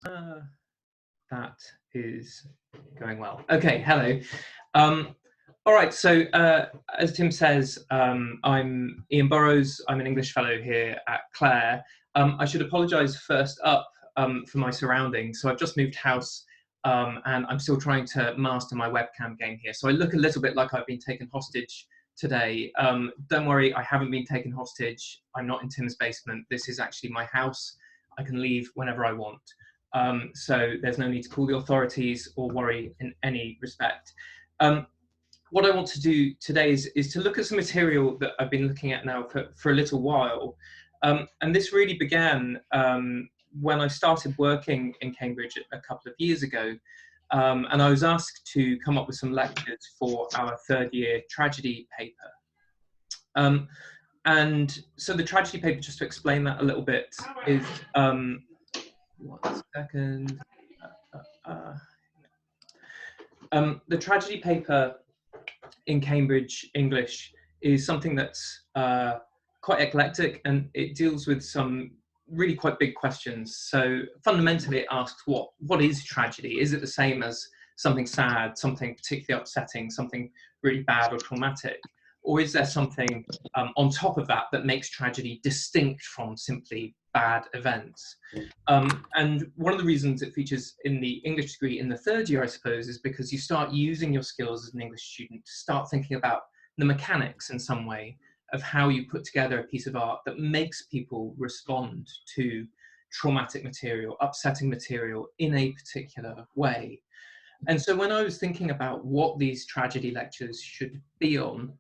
That is going well. Okay, hello. All right, so as Tim says, I'm Ian Burrows. I'm an English fellow here at Clare. I should apologise first up for my surroundings. So I've just moved house and I'm still trying to master my webcam game here. So I look a little bit like I've been taken hostage today. Don't worry, I haven't been taken hostage. I'm not in Tim's basement. This is actually my house. I can leave whenever I want. So there's no need to call the authorities or worry in any respect. What I want to do today is to look at some material that I've been looking at now for a little while. And this really began when I started working in Cambridge a couple of years ago. And I was asked to come up with some lectures for our third year tragedy paper. And so the tragedy paper, just to explain that a little bit, is 1 second. The tragedy paper in Cambridge English is something that's quite eclectic, and it deals with some really quite big questions. So fundamentally it asks what is tragedy? Is it the same as something sad, something particularly upsetting, something really bad or traumatic? Or is there something on top of that that makes tragedy distinct from simply bad events? And one of the reasons it features in the English degree in the third year, I suppose, is because you start using your skills as an English student to start thinking about the mechanics in some way of how you put together a piece of art that makes people respond to traumatic material, upsetting material in a particular way. And so when I was thinking about what these tragedy lectures should be on,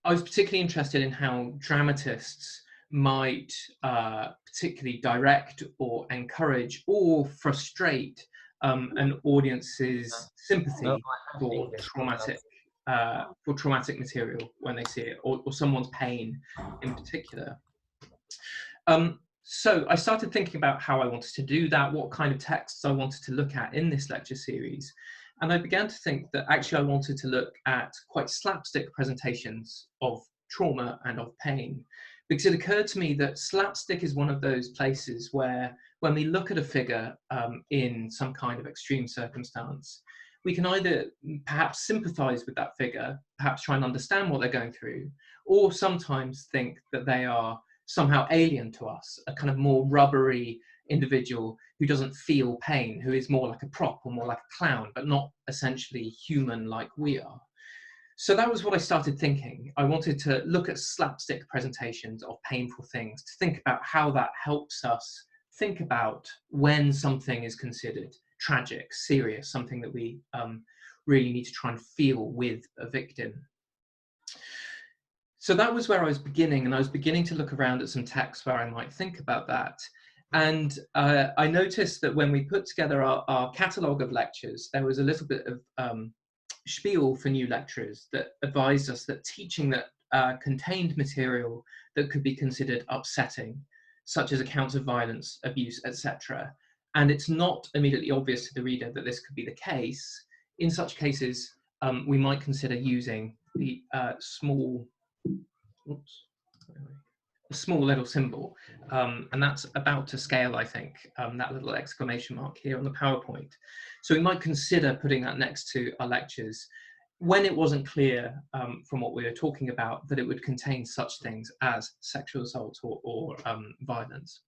I was particularly interested in how dramatists might particularly direct or encourage or frustrate an audience's sympathy for traumatic material when they see it, or someone's pain in particular. So I started thinking about how I wanted to do that, what kind of texts I wanted to look at in this lecture series. And I began to think that actually I wanted to look at quite slapstick presentations of trauma and of pain, because it occurred to me that slapstick is one of those places where when we look at a figure in some kind of extreme circumstance, we can either perhaps sympathize with that figure, perhaps try and understand what they're going through, or sometimes think that they are somehow alien to us, a kind of more rubbery individual who doesn't feel pain, who is more like a prop or more like a clown, but not essentially human like we are. So that was what I started thinking. I wanted to look at slapstick presentations of painful things, to think about how that helps us think about when something is considered tragic, serious, something that we really need to try and feel with a victim. So that was where I was beginning, and I was beginning to look around at some texts where I might think about that. And I noticed that when we put together our catalogue of lectures, there was a little bit of spiel for new lecturers that advised us that teaching that contained material that could be considered upsetting, such as accounts of violence, abuse, etc. And it's not immediately obvious to the reader that this could be the case. In such cases, we might consider using the small little symbol, and that's about to scale, I think, that little exclamation mark here on the PowerPoint. So we might consider putting that next to our lectures when it wasn't clear from what we were talking about that it would contain such things as sexual assault or violence.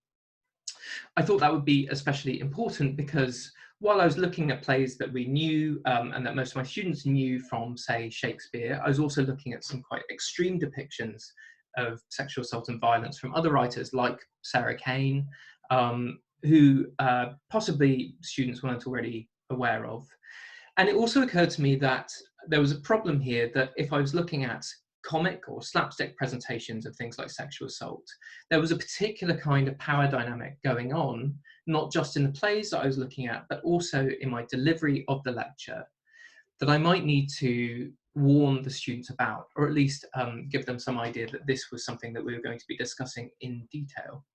I thought that would be especially important because while I was looking at plays that we knew and that most of my students knew from, say, Shakespeare, I was also looking at some quite extreme depictions of sexual assault and violence from other writers like Sarah Kane, who possibly students weren't already aware of. And it also occurred to me that there was a problem here, that if I was looking at comic or slapstick presentations of things like sexual assault, there was a particular kind of power dynamic going on, not just in the plays that I was looking at, but also in my delivery of the lecture, that I might need to warn the students about, or at least give them some idea that this was something that we were going to be discussing in detail.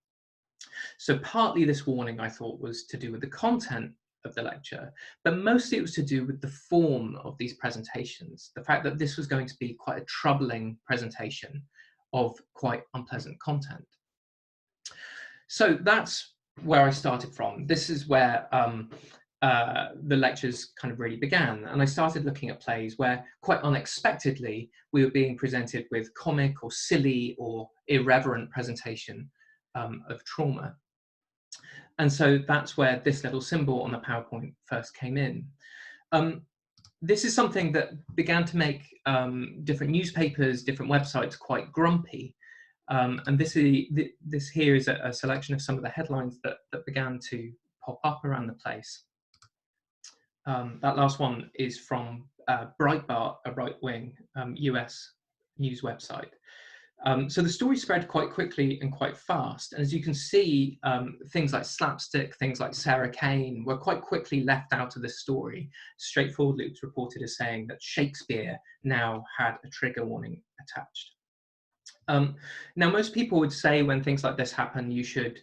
So partly this warning, I thought, was to do with the content of the lecture, but mostly it was to do with the form of these presentations, the fact that this was going to be quite a troubling presentation of quite unpleasant content. So that's where I started from. This is where the lectures kind of really began. And I started looking at plays where, quite unexpectedly, we were being presented with comic or silly or irreverent presentation of trauma. And so that's where this little symbol on the PowerPoint first came in. This is something that began to make different newspapers, different websites quite grumpy. And this here is a selection of some of the headlines that began to pop up around the place. That last one is from Breitbart, a right-wing US news website. So the story spread quite quickly and quite fast. And as you can see, things like slapstick, things like Sarah Kane were quite quickly left out of this story. Straightforwardly, it was reported as saying that Shakespeare now had a trigger warning attached. Now, most people would say when things like this happen, you should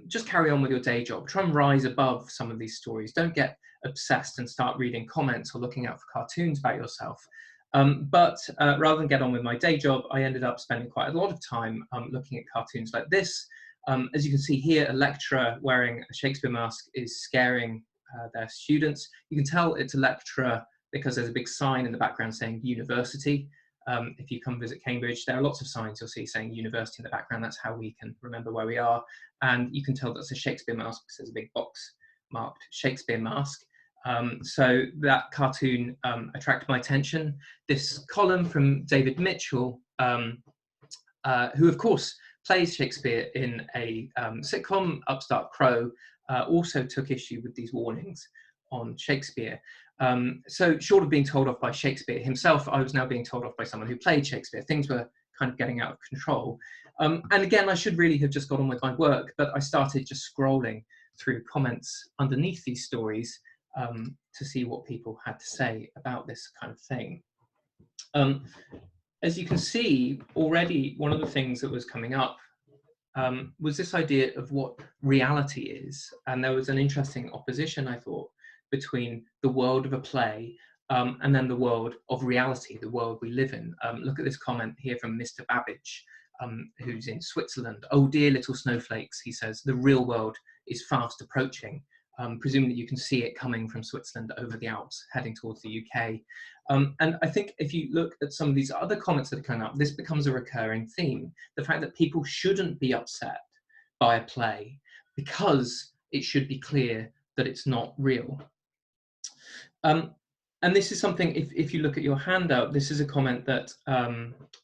just carry on with your day job. Try and rise above some of these stories. Don't get obsessed and start reading comments or looking out for cartoons about yourself. But rather than get on with my day job, I ended up spending quite a lot of time looking at cartoons like this. As you can see here, a lecturer wearing a Shakespeare mask is scaring their students. You can tell it's a lecturer because there's a big sign in the background saying university. If you come visit Cambridge, there are lots of signs you'll see saying university in the background. That's how we can remember where we are. And you can tell that's a Shakespeare mask because there's a big box marked Shakespeare mask. So that cartoon attracted my attention. This column from David Mitchell, who of course plays Shakespeare in a sitcom, Upstart Crow, also took issue with these warnings on Shakespeare. So short of being told off by Shakespeare himself, I was now being told off by someone who played Shakespeare. Things were kind of getting out of control. And again, I should really have just got on with my work, but I started just scrolling through comments underneath these stories to see what people had to say about this kind of thing. As you can see already, one of the things that was coming up was this idea of what reality is. And there was an interesting opposition, I thought, between the world of a play and then the world of reality, the world we live in. Look at this comment here from Mr. Babbage, who's in Switzerland. "Oh dear little snowflakes," he says, "the real world is fast approaching." Presumably you can see it coming from Switzerland over the Alps, heading towards the UK. And I think if you look at some of these other comments that are coming up, this becomes a recurring theme. The fact that people shouldn't be upset by a play because it should be clear that it's not real. And this is something, if you look at your handout, this is a comment that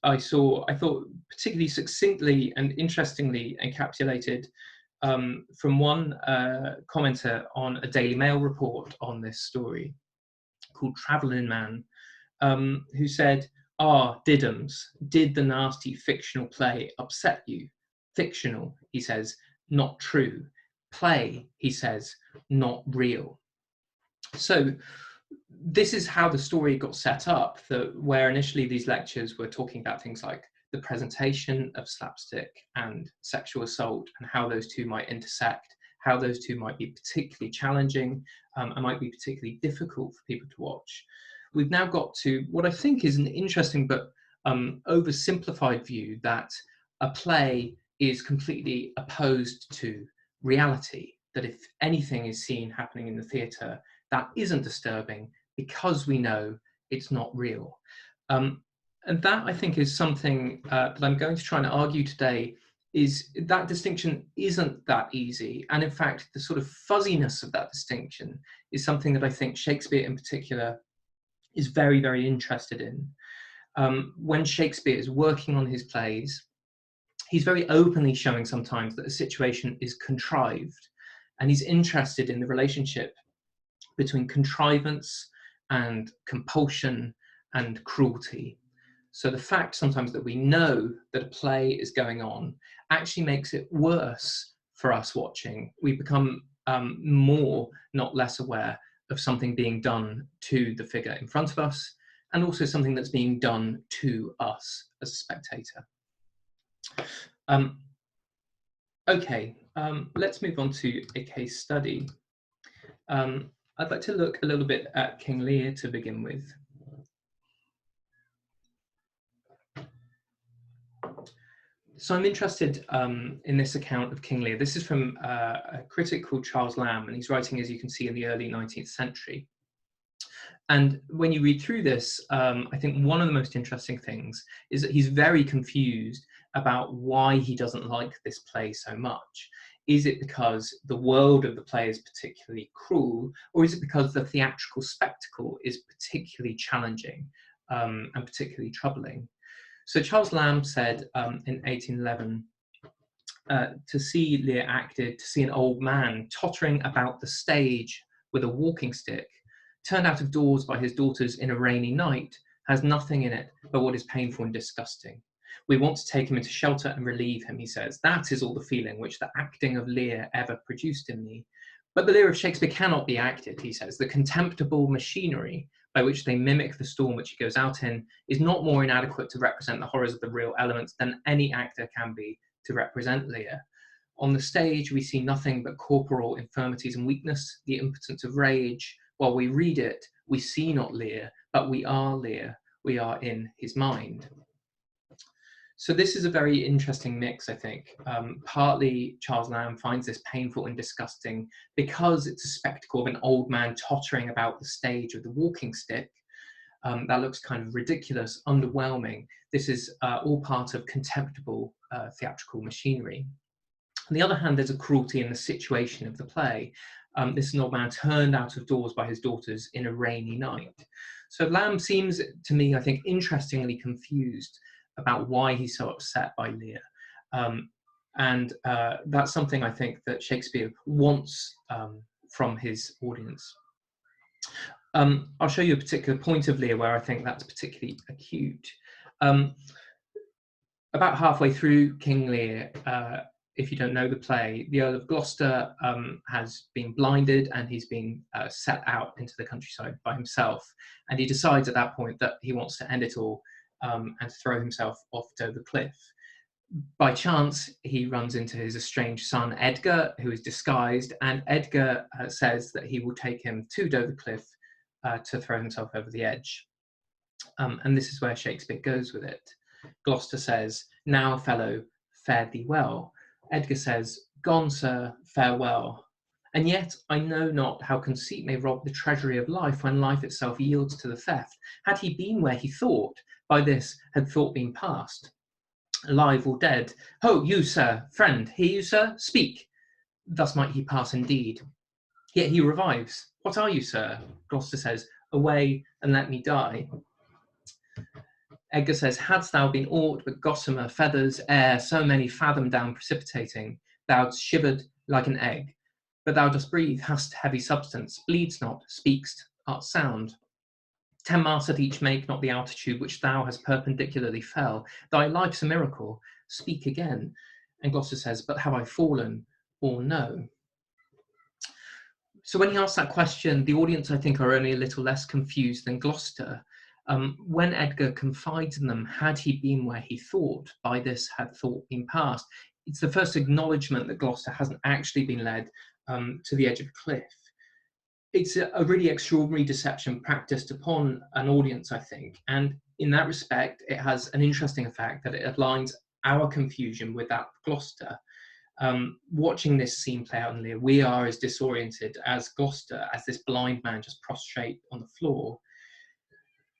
I thought particularly succinctly and interestingly encapsulated from one commenter on a Daily Mail report on this story called Travelling Man, who said, "Diddums, did the nasty fictional play upset you? Fictional," he says, "not true. Play," he says, "not real." So this is how the story got set up, where initially these lectures were talking about things like the presentation of slapstick and sexual assault and how those two might intersect, how those two might be particularly challenging and might be particularly difficult for people to watch. We've now got to what I think is an interesting but oversimplified view that a play is completely opposed to reality, that if anything is seen happening in the theatre, that isn't disturbing because we know it's not real. And that, I think, is something that I'm going to try and argue today, is that distinction isn't that easy. And in fact, the sort of fuzziness of that distinction is something that I think Shakespeare in particular is very, very interested in. When Shakespeare is working on his plays, he's very openly showing sometimes that a situation is contrived, and he's interested in the relationship between contrivance and compulsion and cruelty. So the fact sometimes that we know that a play is going on actually makes it worse for us watching. We become more, not less, aware of something being done to the figure in front of us, and also something that's being done to us as a spectator. Okay, let's move on to a case study. I'd like to look a little bit at King Lear to begin with. So I'm interested in this account of King Lear. This is from a critic called Charles Lamb, and he's writing, as you can see, in the early 19th century. And when you read through this, I think one of the most interesting things is that he's very confused about why he doesn't like this play so much. Is it because the world of the play is particularly cruel, or is it because the theatrical spectacle is particularly challenging and particularly troubling? So Charles Lamb said in 1811, to see Lear acted, to see an old man tottering about the stage with a walking stick, turned out of doors by his daughters in a rainy night, has nothing in it but what is painful and disgusting. We want to take him into shelter and relieve him, he says. That is all the feeling which the acting of Lear ever produced in me. But the Lear of Shakespeare cannot be acted, he says. The contemptible machinery by which they mimic the storm which he goes out in is not more inadequate to represent the horrors of the real elements than any actor can be to represent Lear. On the stage, we see nothing but corporal infirmities and weakness, the impotence of rage. While we read it, we see not Lear, but we are Lear. We are in his mind. So this is a very interesting mix, I think. Partly Charles Lamb finds this painful and disgusting because it's a spectacle of an old man tottering about the stage with a walking stick. That looks kind of ridiculous, underwhelming. This is all part of contemptible theatrical machinery. On the other hand, there's a cruelty in the situation of the play. This is an old man turned out of doors by his daughters in a rainy night. So Lamb seems to me, I think, interestingly confused about why he's so upset by Lear. And that's something I think that Shakespeare wants from his audience. I'll show you a particular point of Lear where I think that's particularly acute. About halfway through King Lear, if you don't know the play, the Earl of Gloucester has been blinded and he's been set out into the countryside by himself. And he decides at that point that he wants to end it all and throw himself off Dover Cliff. By chance, he runs into his estranged son, Edgar, who is disguised, and Edgar says that he will take him to Dover Cliff to throw himself over the edge. And this is where Shakespeare goes with it. Gloucester says, "Now, fellow, fare thee well." Edgar says, "Gone, sir, farewell. And yet I know not how conceit may rob the treasury of life when life itself yields to the theft. Had he been where he thought, by this had thought been past. Alive or dead, ho, you, sir, friend, hear you, sir, speak. Thus might he pass indeed. Yet he revives. What are you, sir? Gloucester says, away and let me die. Edgar says, hadst thou been aught but gossamer, feathers, air, so many fathom down precipitating, thou'dst shivered like an egg. But thou dost breathe, hast heavy substance, bleedst not, speakst, art sound. 10 masts at each make not the altitude which thou hast perpendicularly fell. Thy life's a miracle. Speak again. And Gloucester says, but have I fallen or no? So when he asks that question, the audience, I think, are only a little less confused than Gloucester. When Edgar confides in them, had he been where he thought, by this had thought been past, it's the first acknowledgement that Gloucester hasn't actually been led to the edge of a cliff. It's a really extraordinary deception practiced upon an audience, I think. And in that respect, it has an interesting effect that it aligns our confusion with that of Gloucester. Watching this scene play out in Lear, we are as disoriented as Gloucester, as this blind man just prostrate on the floor.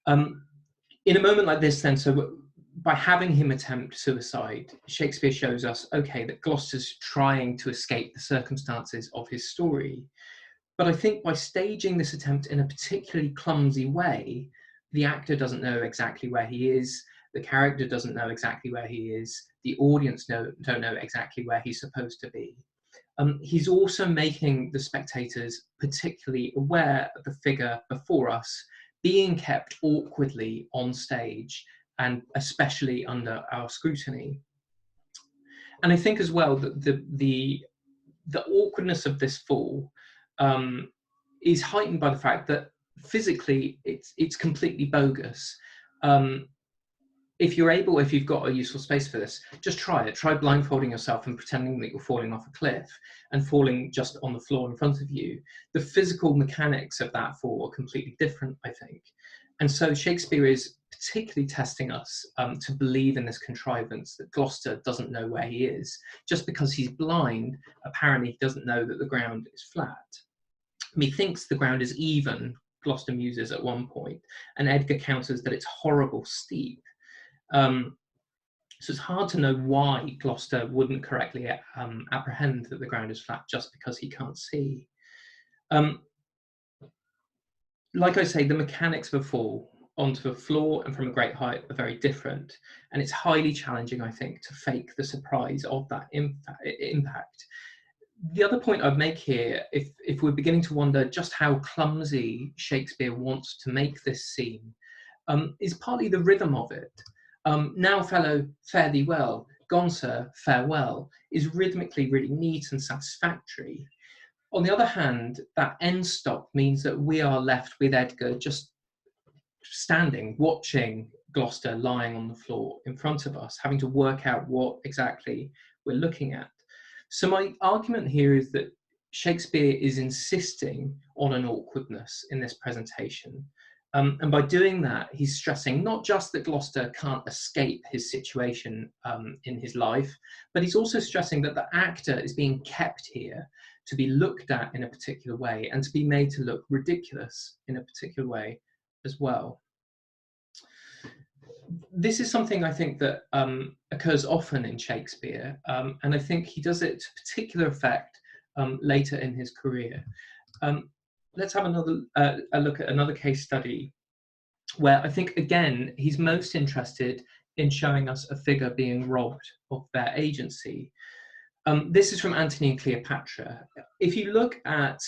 In a moment like this then, so by having him attempt suicide, Shakespeare shows us, okay, that Gloucester's trying to escape the circumstances of his story. But I think by staging this attempt in a particularly clumsy way, the actor doesn't know exactly where he is, the character doesn't know exactly where he is, the audience don't know exactly where he's supposed to be. He's also making the spectators particularly aware of the figure before us being kept awkwardly on stage, and especially under our scrutiny. And I think as well that the awkwardness of this fall is heightened by the fact that physically it's completely bogus. If you've got a useful space for this, just try it. Try blindfolding yourself and pretending that you're falling off a cliff and falling just on the floor in front of you. The physical mechanics of that fall are completely different, I think. And so Shakespeare is particularly testing us to believe in this contrivance that Gloucester doesn't know where he is. Just because he's blind, apparently he doesn't know that the ground is flat. Methinks the ground is even, Gloucester muses at one point, and Edgar counters that it's horrible steep. So it's hard to know why Gloucester wouldn't correctly apprehend that the ground is flat just because he can't see. Like I say, the mechanics of a fall onto a floor and from a great height are very different. And it's highly challenging, I think, to fake the surprise of that impact. The other point I'd make here, if we're beginning to wonder just how clumsy Shakespeare wants to make this scene, is partly the rhythm of it. Now, fellow, fare thee well, gone, sir, farewell, is rhythmically really neat and satisfactory. On the other hand, that end stop means that we are left with Edgar just standing, watching Gloucester lying on the floor in front of us, having to work out what exactly we're looking at. So my argument here is that Shakespeare is insisting on an awkwardness in this presentation. And by doing that, he's stressing not just that Gloucester can't escape his situation in his life, but he's also stressing that the actor is being kept here to be looked at in a particular way and to be made to look ridiculous in a particular way as well. This is something I think that occurs often in Shakespeare, and I think he does it to particular effect later in his career. Let's have another a look at another case study where I think, again, he's most interested in showing us a figure being robbed of their agency. This is from Antony and Cleopatra. If you look at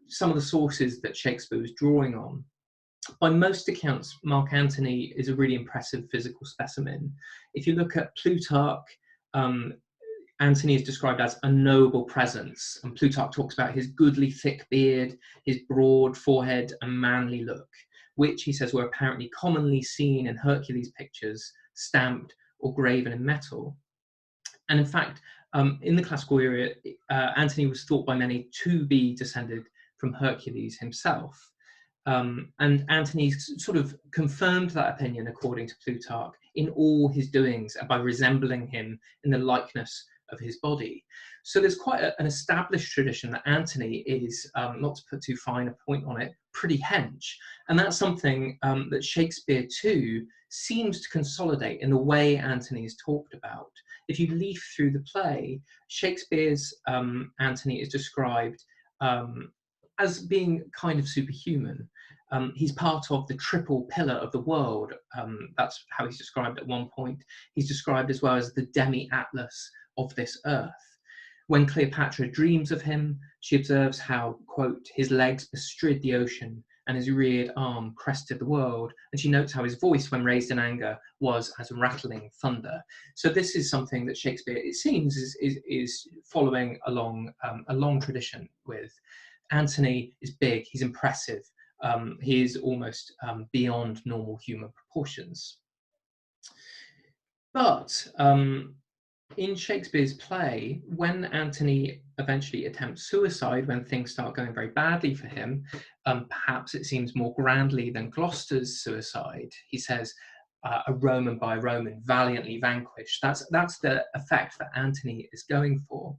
some of the sources that Shakespeare was drawing on, by most accounts, Mark Antony is a really impressive physical specimen. If you look at Plutarch, Antony is described as a noble presence, and Plutarch talks about his goodly thick beard, his broad forehead and manly look, which he says were apparently commonly seen in Hercules pictures, stamped or graven in metal. And in fact, in the classical era, Antony was thought by many to be descended from Hercules himself. And Antony sort of confirmed that opinion, according to Plutarch, in all his doings and by resembling him in the likeness of his body. So there's quite an established tradition that Antony is, not to put too fine a point on it, pretty hench. And that's something that Shakespeare too seems to consolidate in the way Antony is talked about. If you leaf through the play, Shakespeare's Antony is described as being kind of superhuman. He's part of the triple pillar of the world. That's how he's described at one point. He's described as well as the demi-atlas of this earth. When Cleopatra dreams of him, she observes how, quote, his legs bestrid the ocean and his reared arm crested the world. And she notes how his voice, when raised in anger, was as rattling thunder. So this is something that Shakespeare, it seems, is following along a long tradition with. Antony is big, he's impressive, he is almost beyond normal human proportions. But in Shakespeare's play, when Antony eventually attempts suicide, when things start going very badly for him, perhaps it seems more grandly than Gloucester's suicide. He says, a Roman by a Roman, valiantly vanquished. That's the effect that Antony is going for.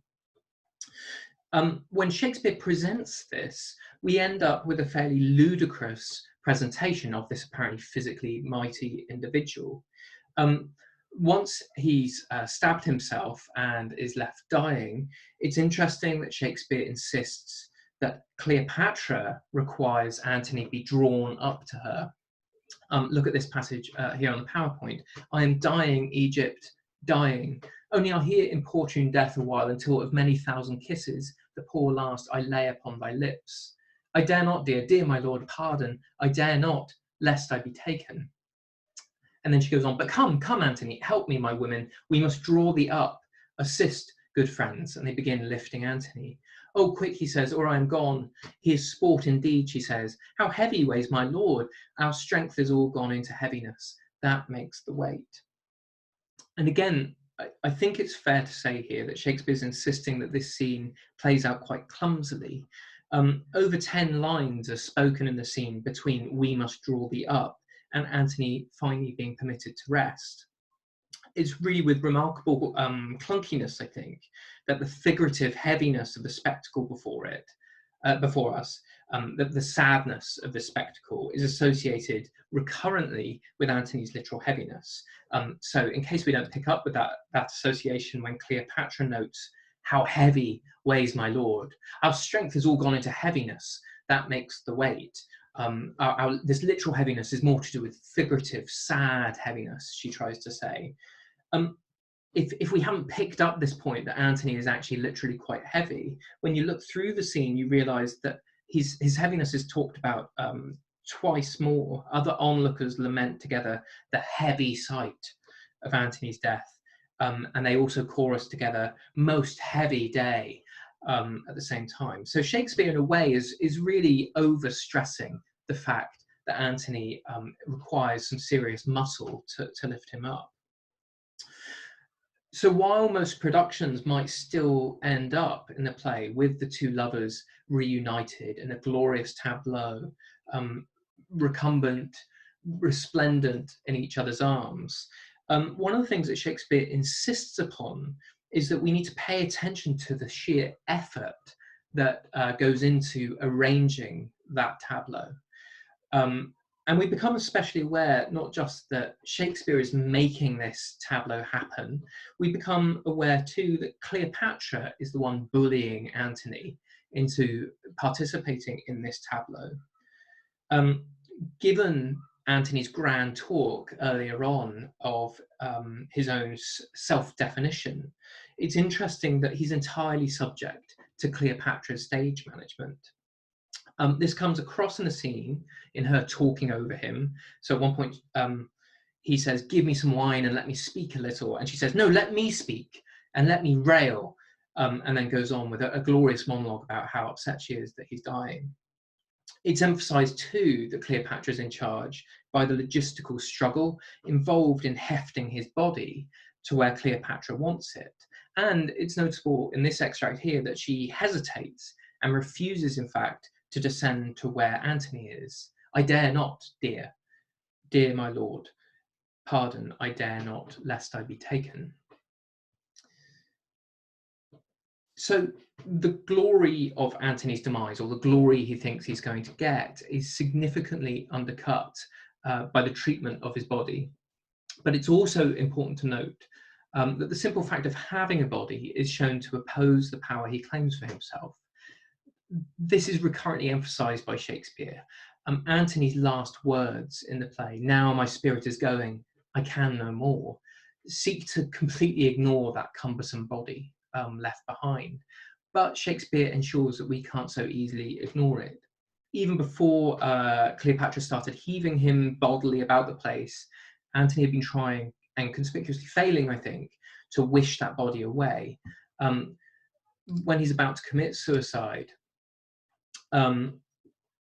When Shakespeare presents this, we end up with a fairly ludicrous presentation of this apparently physically mighty individual. Once he's stabbed himself and is left dying, it's interesting that Shakespeare insists that Cleopatra requires Antony be drawn up to her. Look at this passage here on the PowerPoint. I am dying, Egypt, dying. Only I'll hear importune death a while until of many thousand kisses, the poor last I lay upon thy lips. I dare not, dear my lord, pardon. I dare not, lest I be taken. And then she goes on, but come, Antony, help me, my women. We must draw thee up. Assist, good friends. And they begin lifting Antony. Oh, quick, he says, or I am gone. He is sport indeed, she says. How heavy weighs my lord? Our strength is all gone into heaviness. That makes the weight. And again, I think it's fair to say here that Shakespeare's insisting that this scene plays out quite clumsily. Over 10 lines are spoken in the scene between "we must draw thee up" and Antony finally being permitted to rest. It's really with remarkable clunkiness, I think, that the figurative heaviness of the spectacle before us, that the sadness of the spectacle is associated recurrently with Antony's literal heaviness. So in case we don't pick up with that association, when Cleopatra notes, "How heavy weighs my lord," our strength has all gone into heaviness. That makes the weight. This literal heaviness is more to do with figurative, sad heaviness, she tries to say. If we haven't picked up this point that Antony is actually literally quite heavy, when you look through the scene, you realise that his heaviness is talked about twice more. Other onlookers lament together the heavy sight of Antony's death, and they also chorus together "most heavy day" at the same time. So Shakespeare, in a way, is really overstressing the fact that Antony requires some serious muscle to lift him up. So while most productions might still end up in the play with the two lovers reunited in a glorious tableau, recumbent, resplendent in each other's arms, one of the things that Shakespeare insists upon is that we need to pay attention to the sheer effort that goes into arranging that tableau. And we become especially aware, not just that Shakespeare is making this tableau happen, we become aware too that Cleopatra is the one bullying Antony into participating in this tableau. Given Antony's grand talk earlier on of his own self-definition, it's interesting that he's entirely subject to Cleopatra's stage management. This comes across in the scene in her talking over him. So at one point, he says, "Give me some wine and let me speak a little." And she says, "No, let me speak and let me rail." And then goes on with a glorious monologue about how upset she is that he's dying. It's emphasized too that Cleopatra is in charge by the logistical struggle involved in hefting his body to where Cleopatra wants it. And it's notable in this extract here that she hesitates and refuses, in fact, to descend to where Antony is. "I dare not, dear my lord. Pardon, I dare not, lest I be taken." So the glory of Antony's demise, or the glory he thinks he's going to get, is significantly undercut by the treatment of his body. But it's also important to note that the simple fact of having a body is shown to oppose the power he claims for himself. This is recurrently emphasized by Shakespeare. Antony's last words in the play, "Now my spirit is going, I can no more," seek to completely ignore that cumbersome body left behind. But Shakespeare ensures that we can't so easily ignore it. Even before Cleopatra started heaving him bodily about the place, Antony had been trying, and conspicuously failing, I think, to wish that body away. When he's about to commit suicide,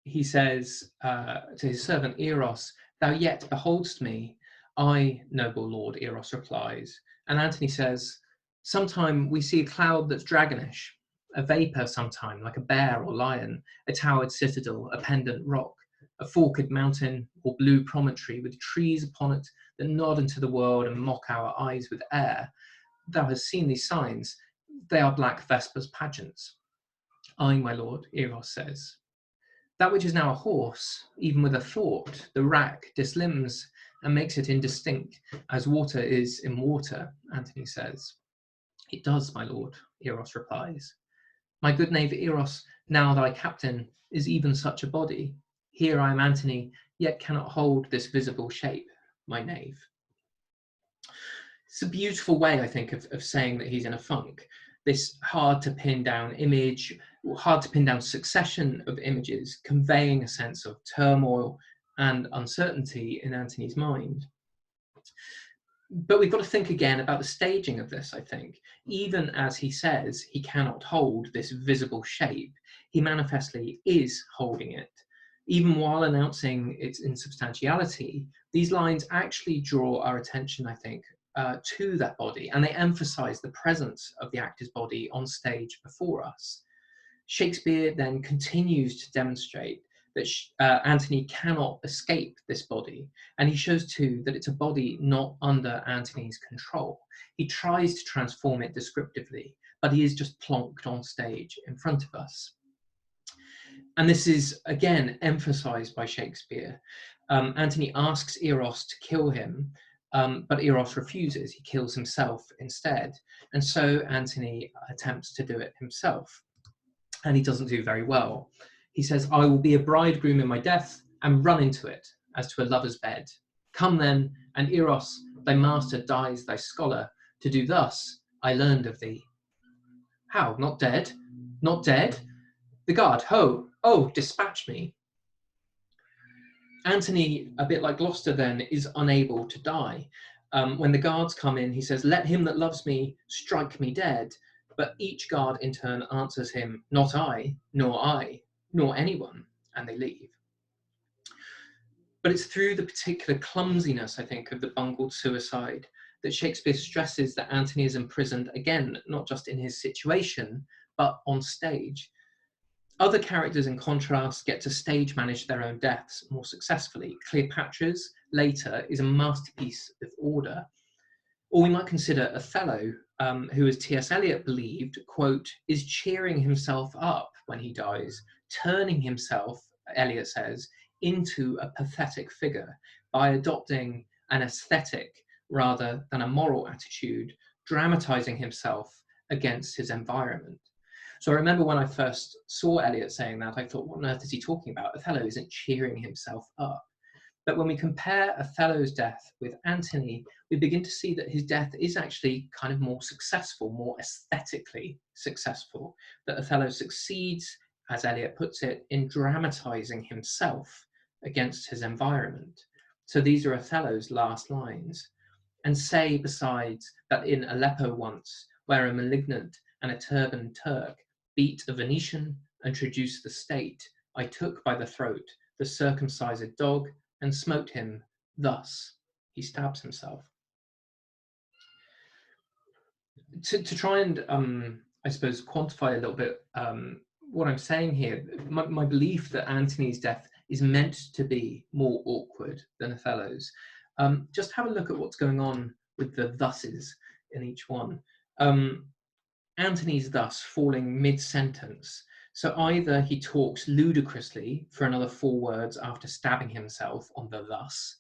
he says to his servant Eros, "Thou yet beholdst me." "I, noble lord," Eros replies. And Antony says, "Sometime we see a cloud that's dragonish, a vapour sometime like a bear or lion, a towered citadel, a pendant rock, a forked mountain or blue promontory with trees upon it that nod into the world and mock our eyes with air. Thou hast seen these signs, they are black Vesper's pageants." "Aye, my lord," Eros says. "That which is now a horse, even with a thought, the rack dislimns and makes it indistinct, as water is in water," Antony says. "It does, my lord," Eros replies. "My good knave Eros, now thy captain is even such a body. Here I am Antony, yet cannot hold this visible shape, my knave." It's a beautiful way, I think, of saying that he's in a funk. This hard to pin down image, hard to pin down succession of images, conveying a sense of turmoil and uncertainty in Antony's mind. But we've got to think again about the staging of this, I think. Even as he says he cannot hold this visible shape, he manifestly is holding it. Even while announcing its insubstantiality, these lines actually draw our attention, I think, to that body, and they emphasize the presence of the actor's body on stage before us. Shakespeare then continues to demonstrate that Antony cannot escape this body, and he shows too that it's a body not under Antony's control. He tries to transform it descriptively, but he is just plonked on stage in front of us. And this is again emphasized by Shakespeare. Antony asks Eros to kill him, but Eros refuses. He kills himself instead. And so Antony attempts to do it himself, and he doesn't do very well. He says, "I will be a bridegroom in my death and run into it as to a lover's bed. Come then, and Eros, thy master dies, thy scholar, to do thus I learned of thee." How? Not dead? Not dead? The guard, ho, oh, dispatch me. Antony, a bit like Gloucester then, is unable to die. When the guards come in, he says, "Let him that loves me strike me dead." But each guard in turn answers him, "Not I, nor anyone," and they leave. But it's through the particular clumsiness, I think, of the bungled suicide that Shakespeare stresses that Antony is imprisoned, again, not just in his situation, but on stage. Other characters, in contrast, get to stage manage their own deaths more successfully. Cleopatra's, later, is a masterpiece of order. Or we might consider Othello, who, as T.S. Eliot believed, quote, is cheering himself up when he dies, turning himself, Eliot says, into a pathetic figure by adopting an aesthetic rather than a moral attitude, dramatizing himself against his environment. So I remember when I first saw Eliot saying that, I thought, what on earth is he talking about? Othello isn't cheering himself up. But when we compare Othello's death with Antony, we begin to see that his death is actually kind of more successful, more aesthetically successful, that Othello succeeds, as Eliot puts it, in dramatizing himself against his environment. So these are Othello's last lines. "And say, besides, that in Aleppo once, where a malignant and a turbaned Turk beat a Venetian and traduced the state, I took by the throat the circumcised dog and smote him thus." He stabs himself. To try and, I suppose, quantify a little bit what I'm saying here, my belief that Antony's death is meant to be more awkward than Othello's. Just have a look at what's going on with the thuses in each one. Antony's thus falling mid-sentence. So either he talks ludicrously for another 4 words after stabbing himself on the thus,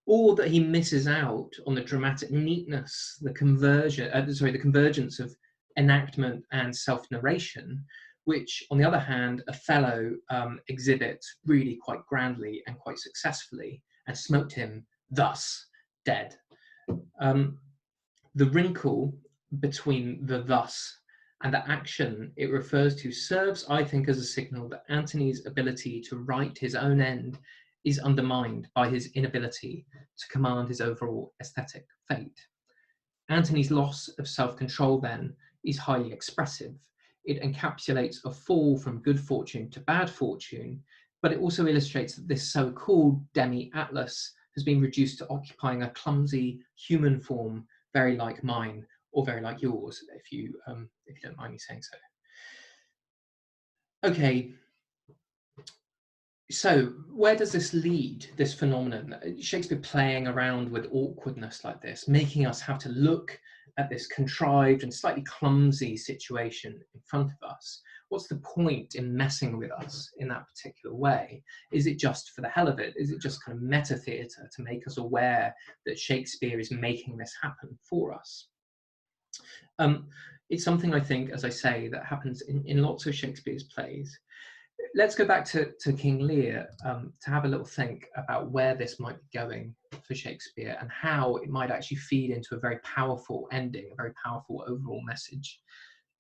or that he misses out on the dramatic neatness, the convergence of enactment and self-narration, which, on the other hand, Othello exhibits really quite grandly and quite successfully, and smote him thus, dead. The wrinkle between the thus and the action it refers to serves, I think, as a signal that Antony's ability to write his own end is undermined by his inability to command his overall aesthetic fate. Antony's loss of self-control, then, is highly expressive. It encapsulates a fall from good fortune to bad fortune, but it also illustrates that this so-called demi-atlas has been reduced to occupying a clumsy human form very like mine, or very like yours, if you don't mind me saying so. Okay, so where does this lead, this phenomenon? Shakespeare playing around with awkwardness like this, making us have to look at this contrived and slightly clumsy situation in front of us. What's the point in messing with us in that particular way? Is it just for the hell of it? Is it just kind of meta theatre to make us aware that Shakespeare is making this happen for us? It's something, I think, as I say, that happens in lots of Shakespeare's plays. Let's go back to King Lear to have a little think about where this might be going for Shakespeare and how it might actually feed into a very powerful ending, a very powerful overall message,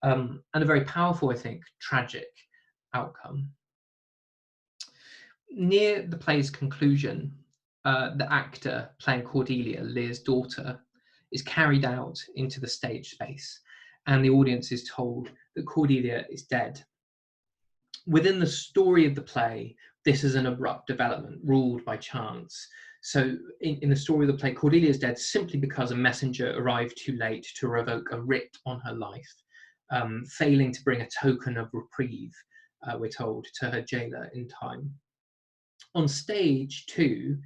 and a very powerful, I think, tragic outcome. Near the play's conclusion, the actor playing Cordelia, Lear's daughter, is carried out into the stage space, and the audience is told that Cordelia is dead. Within the story of the play, this is an abrupt development ruled by chance. So in the story of the play, Cordelia is dead simply because a messenger arrived too late to revoke a writ on her life. failing to bring a token of reprieve, we're told, to her jailer in time. On stage too,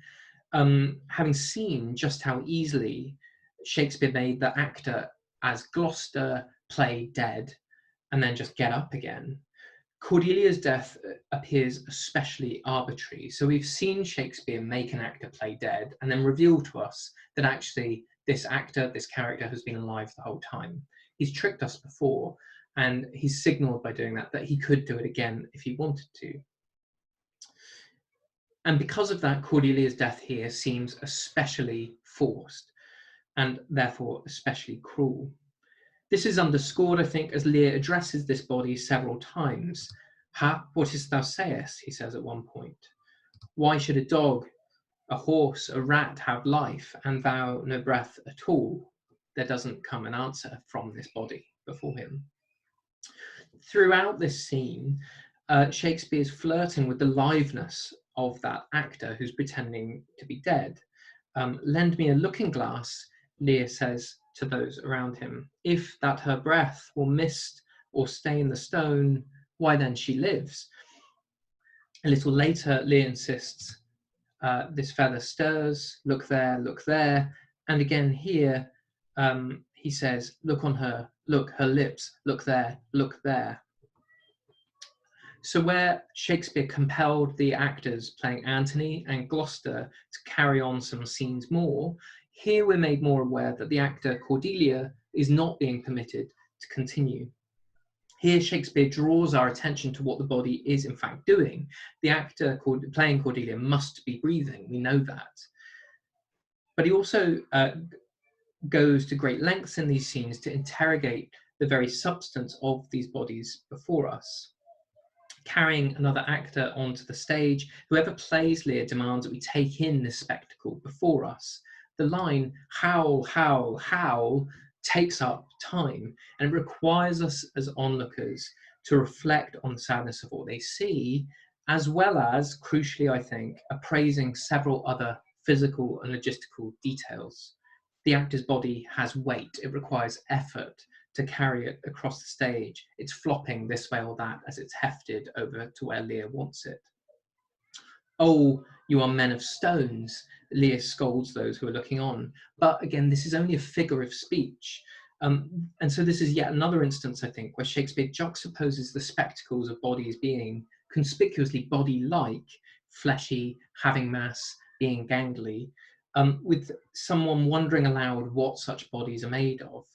having seen just how easily Shakespeare made the actor as Gloucester play dead and then just get up again, Cordelia's death appears especially arbitrary. So we've seen Shakespeare make an actor play dead and then reveal to us that actually this actor, this character, has been alive the whole time. He's tricked us before, and he's signaled by doing that he could do it again if he wanted to. And because of that, Cordelia's death here seems especially forced and therefore especially cruel. This is underscored, I think, as Lear addresses this body several times. "Ha, what is't thou sayest?" he says at one point. "Why should a dog, a horse, a rat have life, and thou no breath at all?" There doesn't come an answer from this body before him. Throughout this scene, Shakespeare's flirting with the liveness of that actor who's pretending to be dead. "Lend me a looking glass," Lear says to those around him. "If that her breath will mist or stain the stone, why then she lives." A little later, Lear insists, "This feather stirs, look there," and again here he says, "Look on her, look, her lips, look there, look there." So where Shakespeare compelled the actors playing Antony and Gloucester to carry on some scenes more, here we're made more aware that the actor Cordelia is not being permitted to continue. Here Shakespeare draws our attention to what the body is in fact doing. The actor playing Cordelia must be breathing, we know that. But he also goes to great lengths in these scenes to interrogate the very substance of these bodies before us. Carrying another actor onto the stage, whoever plays Lear demands that we take in this spectacle before us. The line, "Howl, howl, howl," takes up time, and it requires us as onlookers to reflect on the sadness of what they see, as well as, crucially I think, appraising several other physical and logistical details. The actor's body has weight, it requires effort to carry it across the stage. It's flopping this way or that as it's hefted over to where Lear wants it. "Oh, you are men of stones," Lear scolds those who are looking on. But again, this is only a figure of speech. And so this is yet another instance, I think, where Shakespeare juxtaposes the spectacles of bodies being conspicuously body-like, fleshy, having mass, being gangly, with someone wondering aloud what such bodies are made of.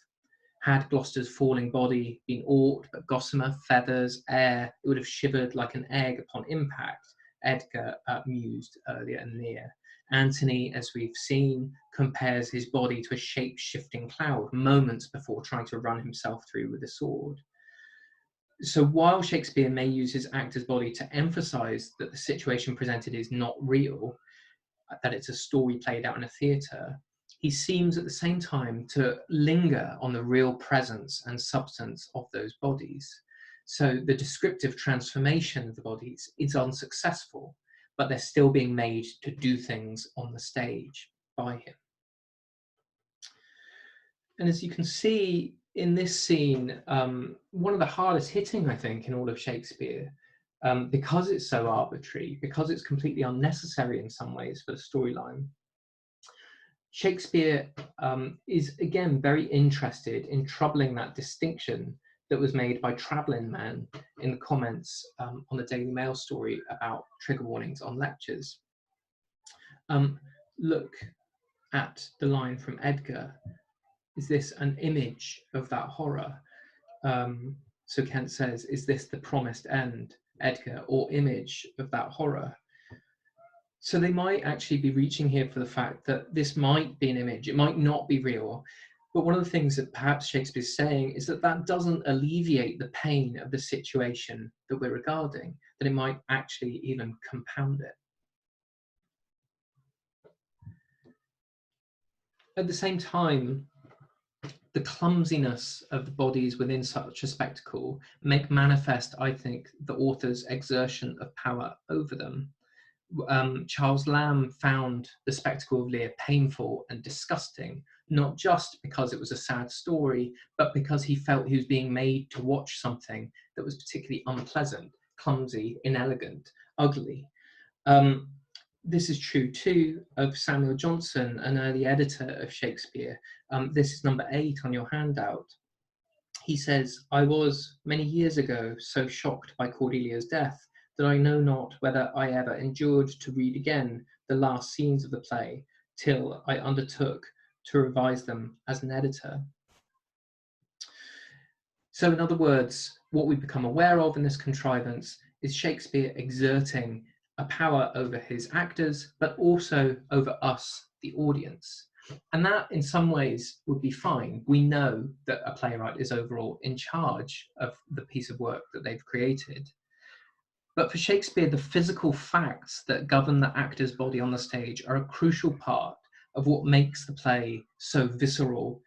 Had Gloucester's falling body been aught but gossamer, feathers, air, it would have shivered like an egg upon impact, Edgar mused earlier in Lear. Antony, as we've seen, compares his body to a shape-shifting cloud moments before trying to run himself through with a sword. So while Shakespeare may use his actor's body to emphasize that the situation presented is not real, that it's a story played out in a theatre, he seems at the same time to linger on the real presence and substance of those bodies. So the descriptive transformation of the bodies is unsuccessful, but they're still being made to do things on the stage by him. And as you can see in this scene, one of the hardest hitting, I think, in all of Shakespeare, because it's so arbitrary, because it's completely unnecessary in some ways for the storyline, Shakespeare is again very interested in troubling that distinction that was made by Travelling Man in the comments on the Daily Mail story about trigger warnings on lectures. Look at the line from Edgar. Is this an image of that horror? So Kent says, is this the promised end, Edgar, or image of that horror? So they might actually be reaching here for the fact that this might be an image, it might not be real. But one of the things that perhaps Shakespeare's saying is that that doesn't alleviate the pain of the situation that we're regarding, that it might actually even compound it. At the same time, the clumsiness of the bodies within such a spectacle make manifest, I think, the author's exertion of power over them. Charles Lamb found the spectacle of Lear painful and disgusting, not just because it was a sad story, but because he felt he was being made to watch something that was particularly unpleasant, clumsy, inelegant, ugly. This is true too of Samuel Johnson, an early editor of Shakespeare. This is number 8 on your handout. He says, "I was, many years ago, so shocked by Cordelia's death that I know not whether I ever endured to read again the last scenes of the play till I undertook to revise them as an editor." So in other words, what we become aware of in this contrivance is Shakespeare exerting a power over his actors, but also over us, the audience. And that in some ways would be fine. We know that a playwright is overall in charge of the piece of work that they've created. But for Shakespeare, the physical facts that govern the actor's body on the stage are a crucial part of what makes the play so visceral,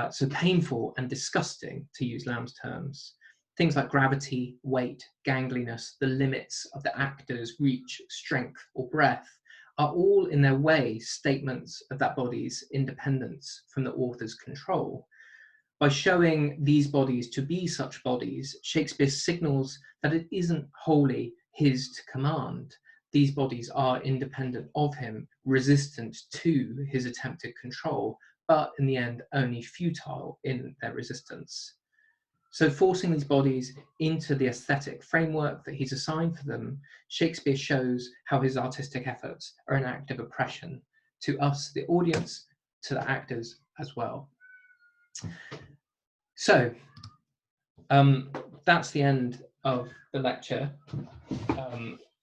so painful and disgusting, to use Lamb's terms. Things like gravity, weight, gangliness, the limits of the actor's reach, strength, or breath are all in their way statements of that body's independence from the author's control. By showing these bodies to be such bodies, Shakespeare signals that it isn't wholly his to command. These bodies are independent of him, resistant to his attempted control, but in the end only futile in their resistance. So forcing these bodies into the aesthetic framework that he's assigned for them, Shakespeare shows how his artistic efforts are an act of oppression to us, the audience, to the actors as well. So that's the end of the lecture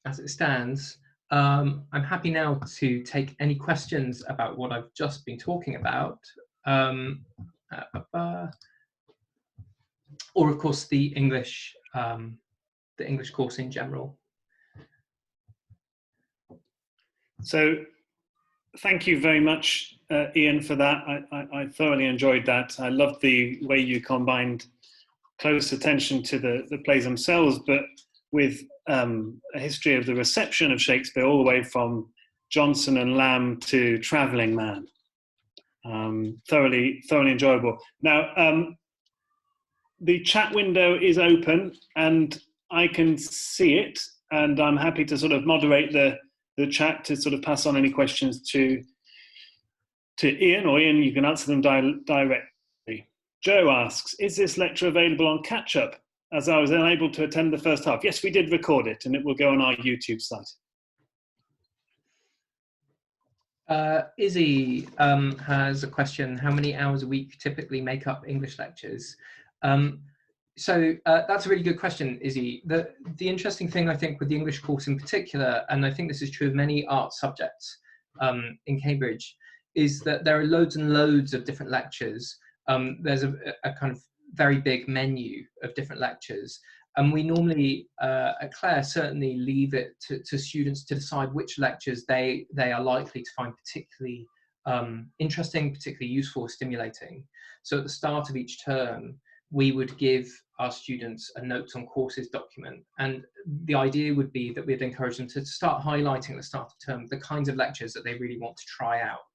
as it stands. I'm happy now to take any questions about what I've just been talking about. Or of course the English course in general. So thank you very much, Ian, for that. I thoroughly enjoyed that. I loved the way you combined close attention to the plays themselves, but with a history of the reception of Shakespeare all the way from Johnson and Lamb to Travelling Man. Thoroughly enjoyable. Now, the chat window is open and I can see it, and I'm happy to sort of moderate the chat to sort of pass on any questions to Ian, or Ian, you can answer them directly. Joe asks, is this lecture available on catch-up, as I was unable to attend the first half? Yes, we did record it, and it will go on our YouTube site. Izzy has a question. How many hours a week typically make up English lectures? So that's a really good question, Izzy. The interesting thing, I think, with the English course in particular, and I think this is true of many art subjects in Cambridge, is that there are loads and loads of different lectures. There's a kind of very big menu of different lectures. And we normally, at Clare, certainly leave it to students to decide which lectures they are likely to find particularly interesting, particularly useful, stimulating. So at the start of each term, we would give our students a notes on courses document. And the idea would be that we'd encourage them to start highlighting at the start of term the kinds of lectures that they really want to try out.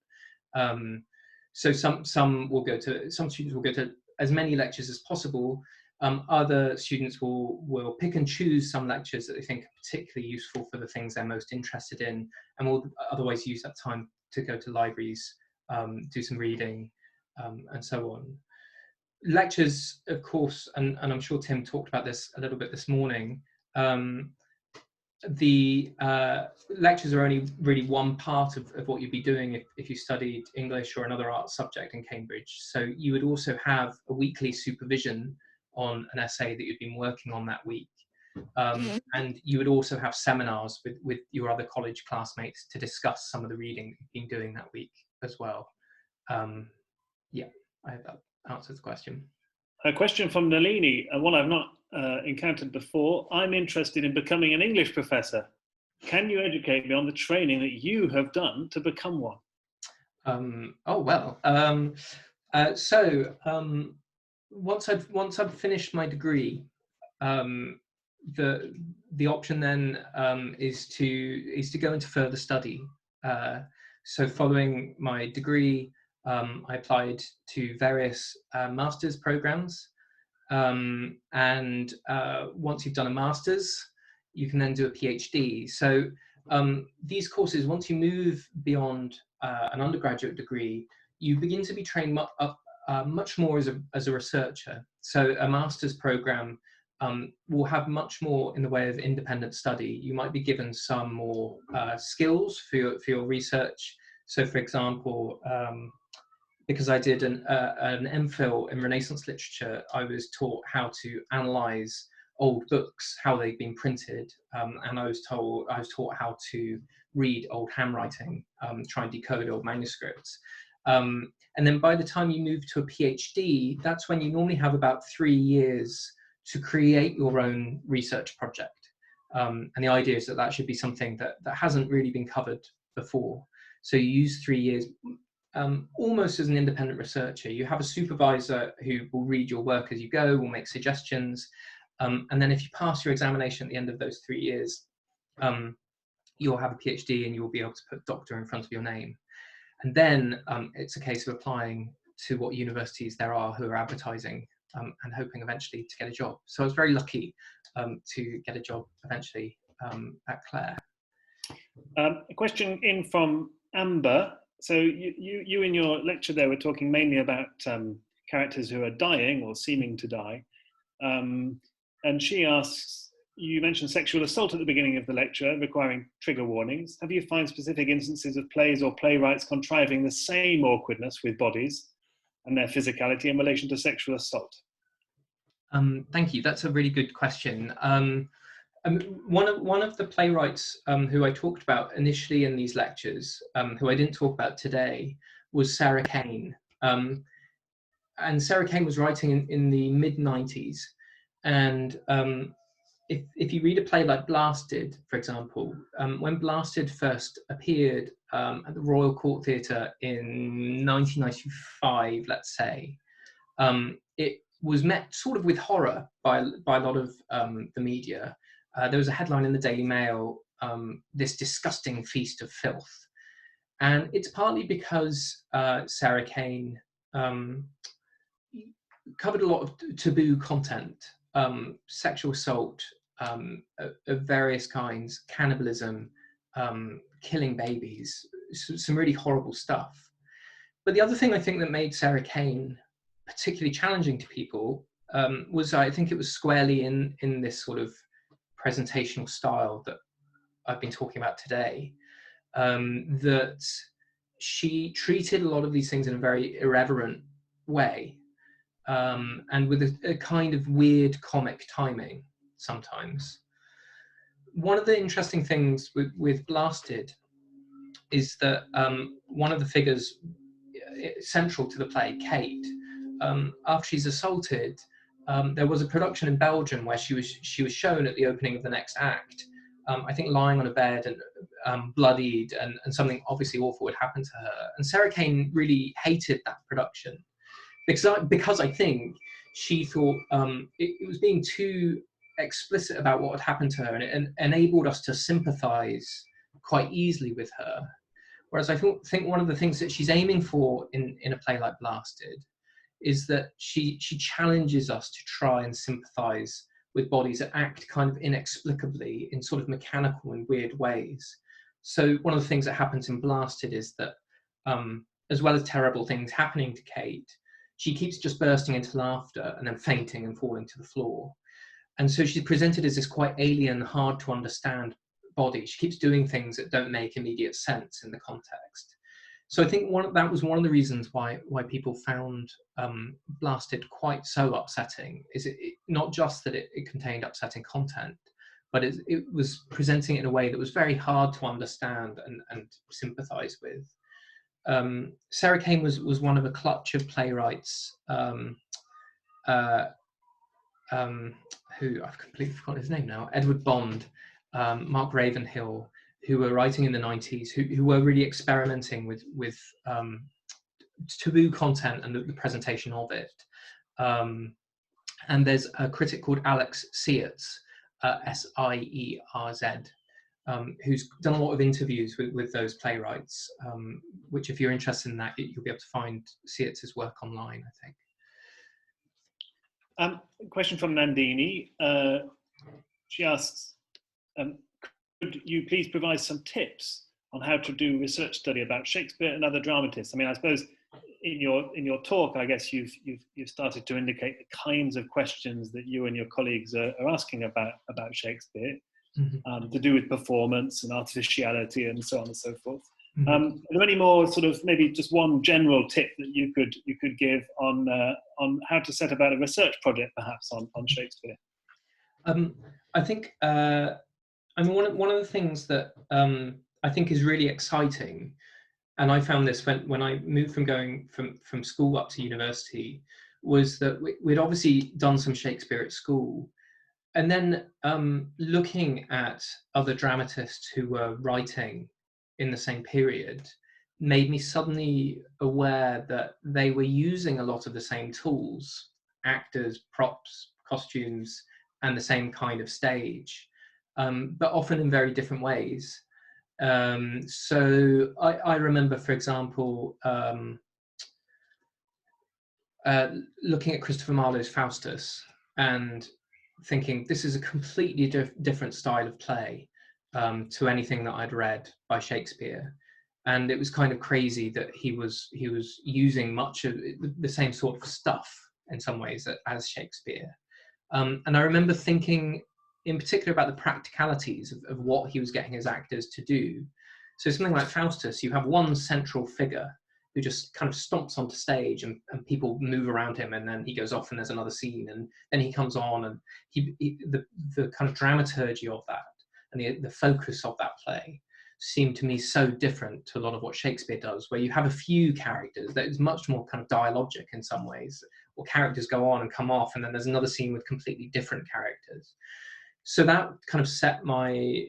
So some students will go to as many lectures as possible. Other students will pick and choose some lectures that they think are particularly useful for the things they're most interested in, and will otherwise use that time to go to libraries, do some reading, and so on. Lectures, of course, and I'm sure Tim talked about this a little bit this morning, the lectures are only really one part of what you'd be doing if you studied English or another art subject in Cambridge. So you would also have a weekly supervision on an essay that you'd been working on that week. And you would also have seminars with your other college classmates to discuss some of the reading you've been doing that week as well. Yeah, I hope that answers the question. A question from Nalini, one I've not encountered before. I'm interested in becoming an English professor. Can you educate me on the training that you have done to become one? Once I've finished my degree, the option then is to go into further study. So following my degree, I applied to various master's programs. And once you've done a master's, you can then do a PhD. So these courses, once you move beyond an undergraduate degree, you begin to be trained up much more as a researcher. So a master's program will have much more in the way of independent study. You might be given some more skills for your research. So for example, because I did an MPhil in Renaissance literature, I was taught how to analyze old books, how they've been printed, and I was taught how to read old handwriting, try and decode old manuscripts. And then by the time you move to a PhD, that's when you normally have about 3 years to create your own research project. And the idea is that that should be something that hasn't really been covered before. So you use 3 years almost as an independent researcher. You have a supervisor who will read your work as you go, will make suggestions. And then if you pass your examination at the end of those 3 years, you'll have a PhD and you'll be able to put doctor in front of your name. And then it's a case of applying to what universities there are who are advertising and hoping eventually to get a job. So I was very lucky to get a job eventually at Clare. A question in from Amber. So you in your lecture there were talking mainly about characters who are dying or seeming to die. And she asks, you mentioned sexual assault at the beginning of the lecture, requiring trigger warnings. Have you found specific instances of plays or playwrights contriving the same awkwardness with bodies and their physicality in relation to sexual assault? Thank you. That's a really good question. One of the playwrights who I talked about initially in these lectures, who I didn't talk about today, was Sarah Kane. And Sarah Kane was writing in the mid-90s. And if you read a play like Blasted, for example, when Blasted first appeared at the Royal Court Theatre in 1995, let's say, it was met sort of with horror by a lot of the media. There was a headline in the Daily Mail, this disgusting feast of filth. And it's partly because Sarah Kane covered a lot of taboo content, sexual assault of various kinds, cannibalism, killing babies, some really horrible stuff. But the other thing I think that made Sarah Kane particularly challenging to people was, I think it was squarely in this sort of presentational style that I've been talking about today, that she treated a lot of these things in a very irreverent way, and with a kind of weird comic timing sometimes. One of the interesting things with Blasted is that one of the figures central to the play, Kate, after she's assaulted, there was a production in Belgium where she was shown at the opening of the next act, I think lying on a bed and bloodied, and something obviously awful had happened to her. And Sarah Kane really hated that production because I think she thought it was being too explicit about what had happened to her, and it enabled us to sympathize quite easily with her. Whereas I think one of the things that she's aiming for in a play like Blasted is that she challenges us to try and sympathize with bodies that act kind of inexplicably in sort of mechanical and weird ways. So one of the things that happens in Blasted is that as well as terrible things happening to Kate, she keeps just bursting into laughter and then fainting and falling to the floor. And so she's presented as this quite alien, hard to understand body. She keeps doing things that don't make immediate sense in the context. So I think that was one of the reasons why people found Blasted quite so upsetting. Is it not just that it contained upsetting content, but it was presenting it in a way that was very hard to understand and sympathize with. Sarah Kane was one of a clutch of playwrights who I've completely forgotten his name now, Edward Bond, Mark Ravenhill, who were writing in the 90s, who were really experimenting with taboo content and the presentation of it. And there's a critic called Alex Sierz, Sierz, who's done a lot of interviews with those playwrights, which if you're interested in that, you'll be able to see his work online, I think. Question from Nandini. She asks, could you please provide some tips on how to do research study about Shakespeare and other dramatists? I mean, I suppose in your talk, I guess you've started to indicate the kinds of questions that you and your colleagues are asking about Shakespeare, to do with performance and artificiality and so on and so forth. Are there any more sort of, maybe just one general tip that you could give on how to set about a research project, perhaps on Shakespeare? I think I mean one of the things that I think is really exciting, and I found this when I moved from going from school up to university, was that we'd obviously done some Shakespeare at school, and then looking at other dramatists who were writing in the same period made me suddenly aware that they were using a lot of the same tools, actors, props, costumes, and the same kind of stage, but often in very different ways. So I remember, for example, looking at Christopher Marlowe's Faustus and thinking this is a completely different style of play to anything that I'd read by Shakespeare, and it was kind of crazy that he was using much of the same sort of stuff in some ways as Shakespeare. And I remember thinking in particular about the practicalities of what he was getting his actors to do. So something like Faustus, you have one central figure who just kind of stomps onto stage, and people move around him, and then he goes off and there's another scene, and then he comes on, and the kind of dramaturgy of that and the focus of that play seemed to me so different to a lot of what Shakespeare does, where you have a few characters that is much more kind of dialogic in some ways, or characters go on and come off, and then there's another scene with completely different characters. So that kind of set my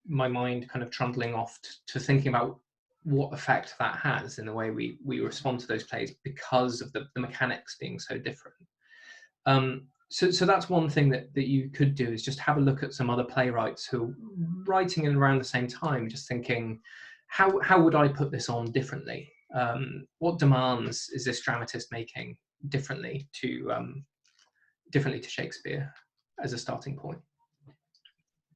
mind kind of trundling off to thinking about what effect that has in the way we respond to those plays because of the mechanics being so different. So that's one thing that you could do, is just have a look at some other playwrights who are writing in around the same time, just thinking, how would I put this on differently? What demands is this dramatist making differently to Shakespeare as a starting point?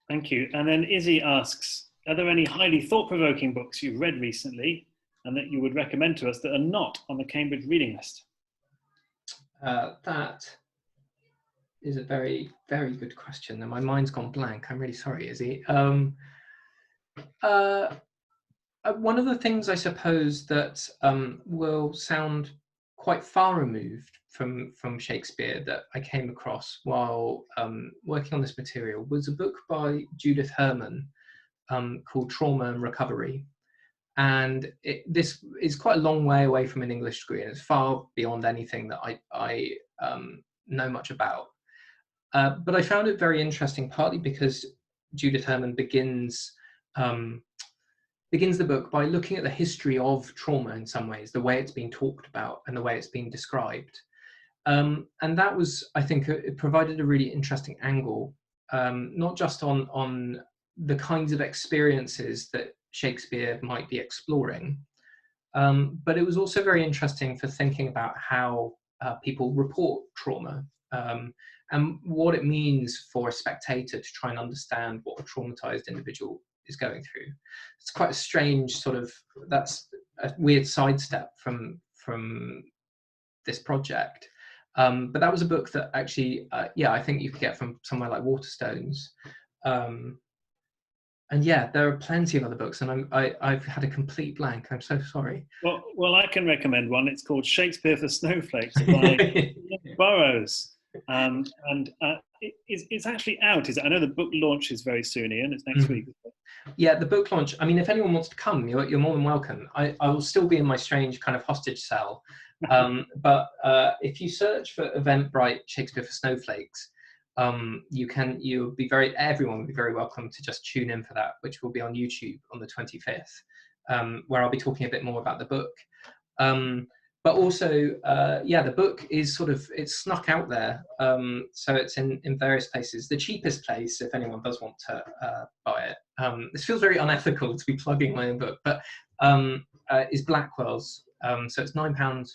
Thank you. And then Izzy asks, are there any highly thought-provoking books you've read recently and that you would recommend to us that are not on the Cambridge reading list? That is a very, very good question, and my mind's gone blank. I'm really sorry, Izzy. One of the things I suppose that will sound quite far removed from Shakespeare that I came across while working on this material was a book by Judith Herman called Trauma and Recovery. And this is quite a long way away from an English degree, and it's far beyond anything that I know much about. But I found it very interesting, partly because Judith Herman begins the book by looking at the history of trauma in some ways, the way it's been talked about and the way it's been described. And that was, I think, it provided a really interesting angle, not just on the kinds of experiences that Shakespeare might be exploring, but it was also very interesting for thinking about how people report trauma, and what it means for a spectator to try and understand what a traumatized individual is going through. It's quite a strange sort of, that's a weird sidestep from this project. But that was a book that actually, I think you could get from somewhere like Waterstones. And yeah, there are plenty of other books, and I've had a complete blank. I'm so sorry. Well, I can recommend one. It's called Shakespeare for Snowflakes by Burrows. And it's actually out. I know the book launches very soon, Ian. It's next week. Yeah, the book launch. I mean, if anyone wants to come, you're more than welcome. I will still be in my strange kind of hostage cell. But if you search for Eventbrite Shakespeare for Snowflakes, everyone will be very welcome to just tune in for that, which will be on YouTube on the 25th, where I'll be talking a bit more about the book. but also, yeah, the book is it's snuck out there. So it's in various places. The cheapest place, if anyone does want to buy it, this feels very unethical to be plugging my own book, but is Blackwell's. So it's £9.55,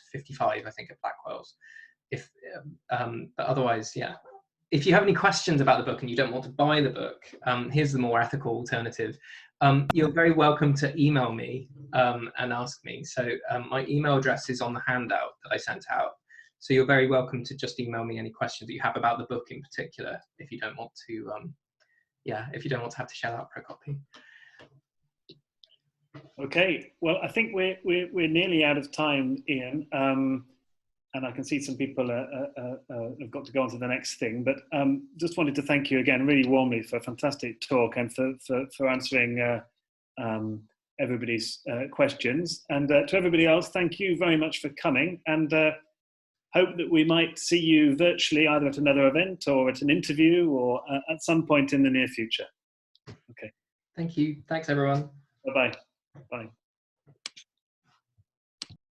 I think, at Blackwell's. But otherwise, yeah. If you have any questions about the book and you don't want to buy the book, here's the more ethical alternative. You're very welcome to email me and ask me. So my email address is on the handout that I sent out. So you're very welcome to just email me any questions that you have about the book in particular, if you don't want to, if you don't want to have to shell out for a copy. Okay, well, I think we're nearly out of time, Ian. And I can see some people have got to go on to the next thing, but just wanted to thank you again really warmly for a fantastic talk and for answering everybody's questions. And to everybody else, thank you very much for coming, and hope that we might see you virtually either at another event or at an interview or at some point in the near future. Okay. Thank you. Thanks, everyone. Bye-bye. Bye.